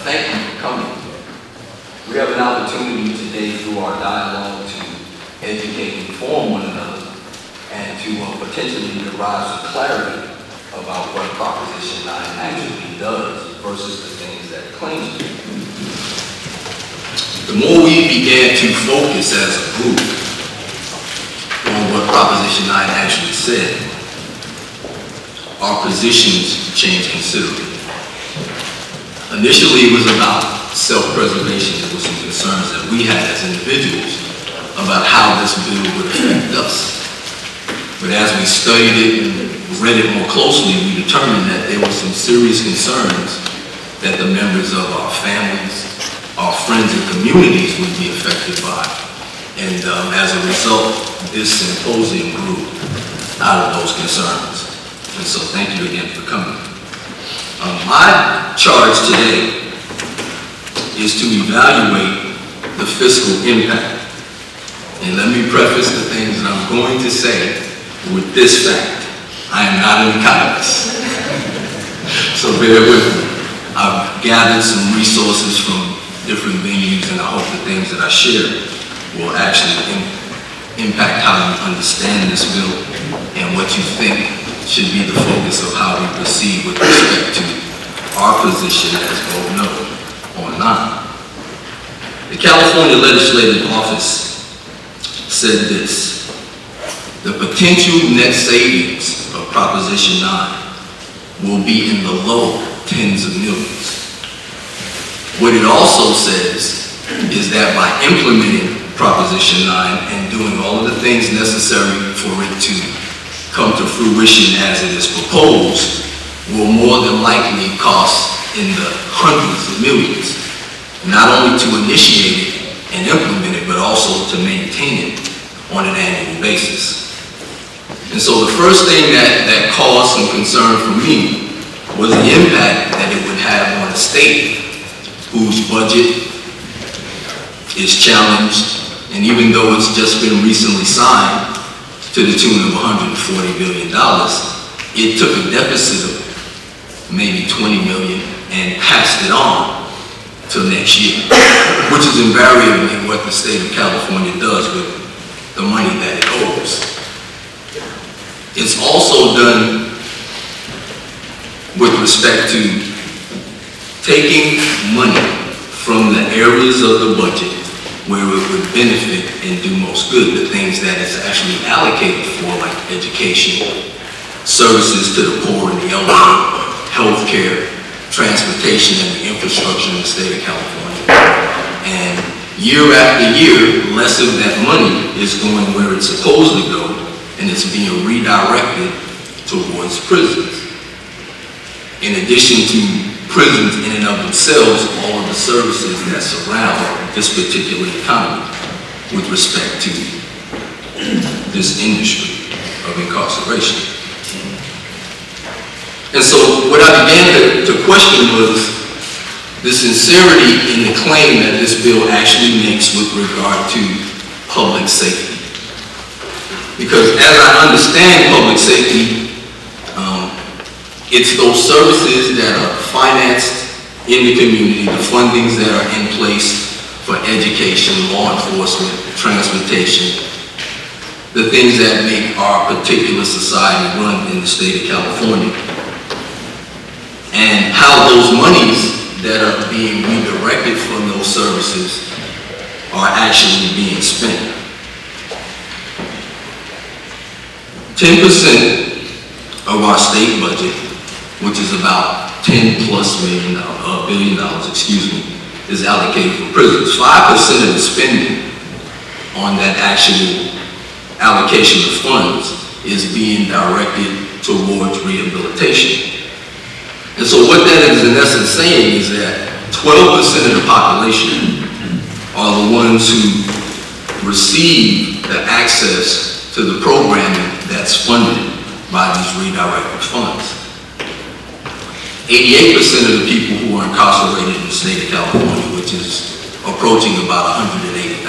thank you for coming. We have an opportunity today through our dialogue to educate and inform one another and to potentially derive some clarity about what Proposition 9 actually does versus the things that it claims to do. The more we began to focus as a group on what Proposition 9 actually said, our positions changed considerably. Initially, it was about self-preservation. There were some concerns that we had as individuals about how this bill would affect us. But as we studied it and read it more closely, we determined that there were some serious concerns that the members of our families, our friends and communities would be affected by. And as a result, this symposium grew out of those concerns. And so thank you again for coming. My charge today is to evaluate the fiscal impact. And let me preface the things that I'm going to say with this fact. I am not an economist. So bear with me. I've gathered some resources from different venues, and I hope the things that I share will actually impact how you understand this bill and what you think should be the focus of how we proceed with respect to our position as vote no on 9. The California Legislative Office said this: the potential net savings of Proposition 9 will be in the low tens of millions. What it also says is that by implementing Proposition 9 and doing all of the things necessary for it to come to fruition as it is proposed, will more than likely cost in the hundreds of millions, not only to initiate it and implement it, but also to maintain it on an annual basis. And so the first thing that caused some concern for me was the impact that it would have on a state whose budget is challenged, and even though it's just been recently signed to the tune of $140 billion, it took a deficit of maybe 20 million and passed it on till next year, which is invariably what the state of California does with the money that it owes. It's also done with respect to taking money from the areas of the budget where it would benefit and do most good, the things that it's actually allocated for, like education, services to the poor and the elderly, healthcare, transportation, and the infrastructure in the state of California. And year after year, less of that money is going where it's supposed to go, and it's being redirected towards prisons. In addition to prisons in and of themselves, all of the services that surround this particular economy with respect to this industry of incarceration. And so what I began to question was the sincerity in the claim that this bill actually makes with regard to public safety. Because as I understand public safety, it's those services that are financed in the community, the fundings that are in place for education, law enforcement, transportation, the things that make our particular society run in the state of California, and how those monies that are being redirected from those services are actually being spent. 10% of our state budget, which is about $10+ billion, is allocated for prisons. 5% of the spending on that actual allocation of funds is being directed towards rehabilitation. And so what that is in essence saying is that 12% of the population are the ones who receive the access to the programming that's funded by these redirected funds. 88% of the people who are incarcerated in the state of California, which is approaching about 180,000,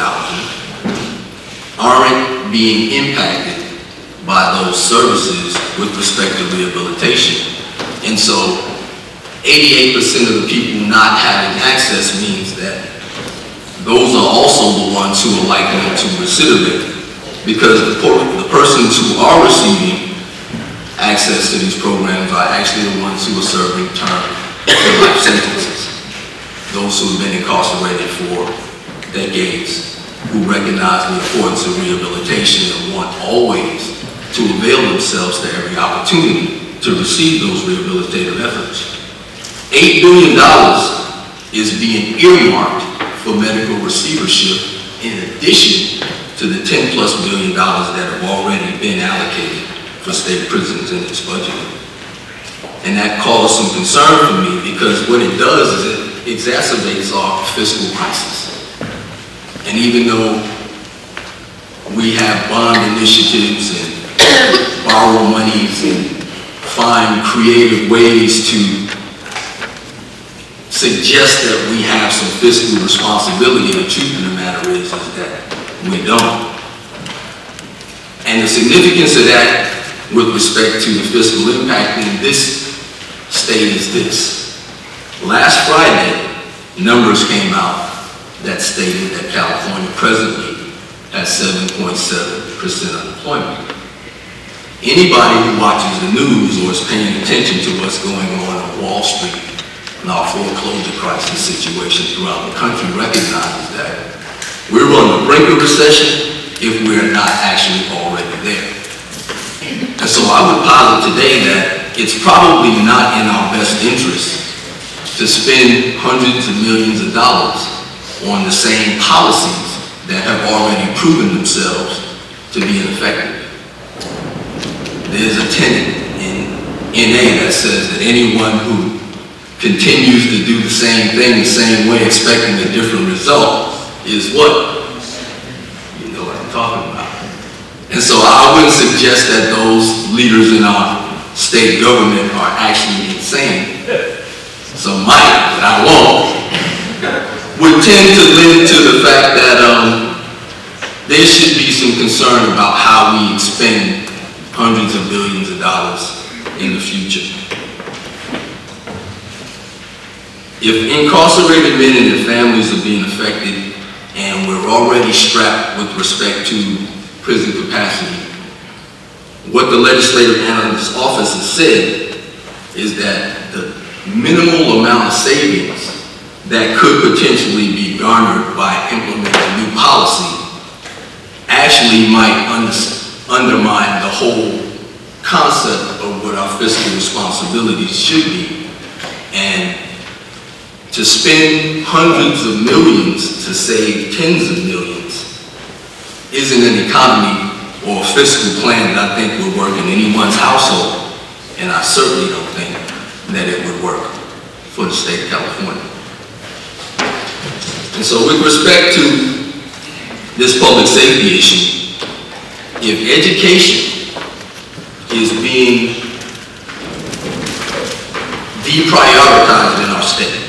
aren't being impacted by those services with respect to rehabilitation. And so 88% of the people not having access means that those are also the ones who are likely to recidivate, because the persons who are receiving access to these programs are actually the ones who are serving term or life sentences. Those who have been incarcerated for decades, who recognize the importance of rehabilitation and want always to avail themselves to every opportunity to receive those rehabilitative efforts. $8 billion is being earmarked for medical receivership in addition to the $10+ billion that have already been allocated for state prisons in its budget. And that caused some concern for me, because what it does is it exacerbates our fiscal crisis. And even though we have bond initiatives and borrow monies and find creative ways to suggest that we have some fiscal responsibility, the truth of the matter is that we don't. And the significance of that with respect to the fiscal impact in this state is this. Last Friday, numbers came out that stated that California presently has 7.7% unemployment. Anybody who watches the news or is paying attention to what's going on Wall Street and our foreclosure crisis situation throughout the country recognizes that we're on the brink of recession if we're not actually already there. And so I would posit today that it's probably not in our best interest to spend hundreds of millions of dollars on the same policies that have already proven themselves to be ineffective. There's a tenet in NA that says that anyone who continues to do the same thing the same way expecting a different result is what? You know what I'm talking about. And so I wouldn't suggest that those leaders in our state government are actually insane. Some might, but I won't. Would tend to lend to the fact that there should be some concern about how we expend hundreds of billions of dollars in the future. If incarcerated men and their families are being affected, and we're already strapped with respect to prison capacity, what the Legislative Analyst's Office has said is that the minimal amount of savings that could potentially be garnered by implementing new policy actually might undermine the whole concept of what our fiscal responsibilities should be. And to spend hundreds of millions to save tens of millions isn't an economy or a fiscal plan that I think would work in anyone's household, and I certainly don't think that it would work for the state of California. And so with respect to this public safety issue, if education is being deprioritized in our state,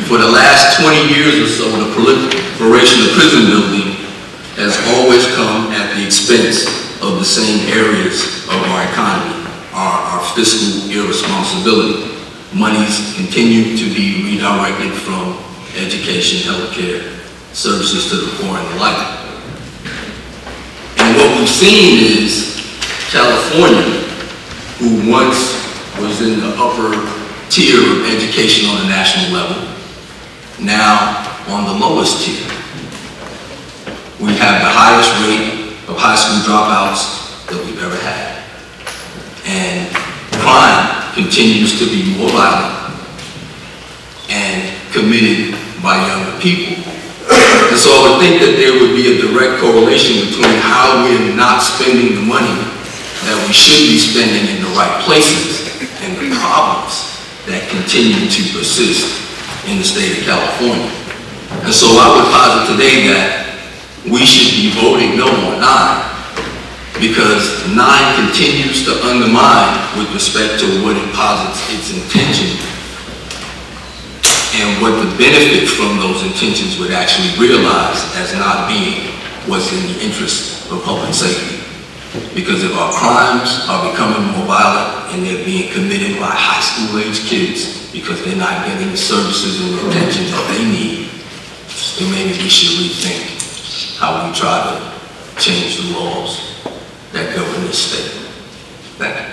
for the last 20 years or so, the proliferation of prison building has always come at the expense of the same areas of our economy, our fiscal irresponsibility. Monies continue to be redirected from education, healthcare, services to the poor and the like. And what we've seen is California, who once was in the upper tier of education on a national level, now on the lowest tier. We have the highest rate of high school dropouts that we've ever had. And crime continues to be more violent and committed by younger people. And so I would think that there would be a direct correlation between how we're not spending the money that we should be spending in the right places and the problems that continue to persist in the state of California. And so I would posit today that we should be voting no on 9, because 9 continues to undermine with respect to what it posits its intention and what the benefit from those intentions would actually realize as not being what's in the interest of public safety. Because if our crimes are becoming more violent and they're being committed by high school age kids because they're not getting the services and the attention that they need, then maybe we should rethink how we try to change the laws that govern this state. Thank you.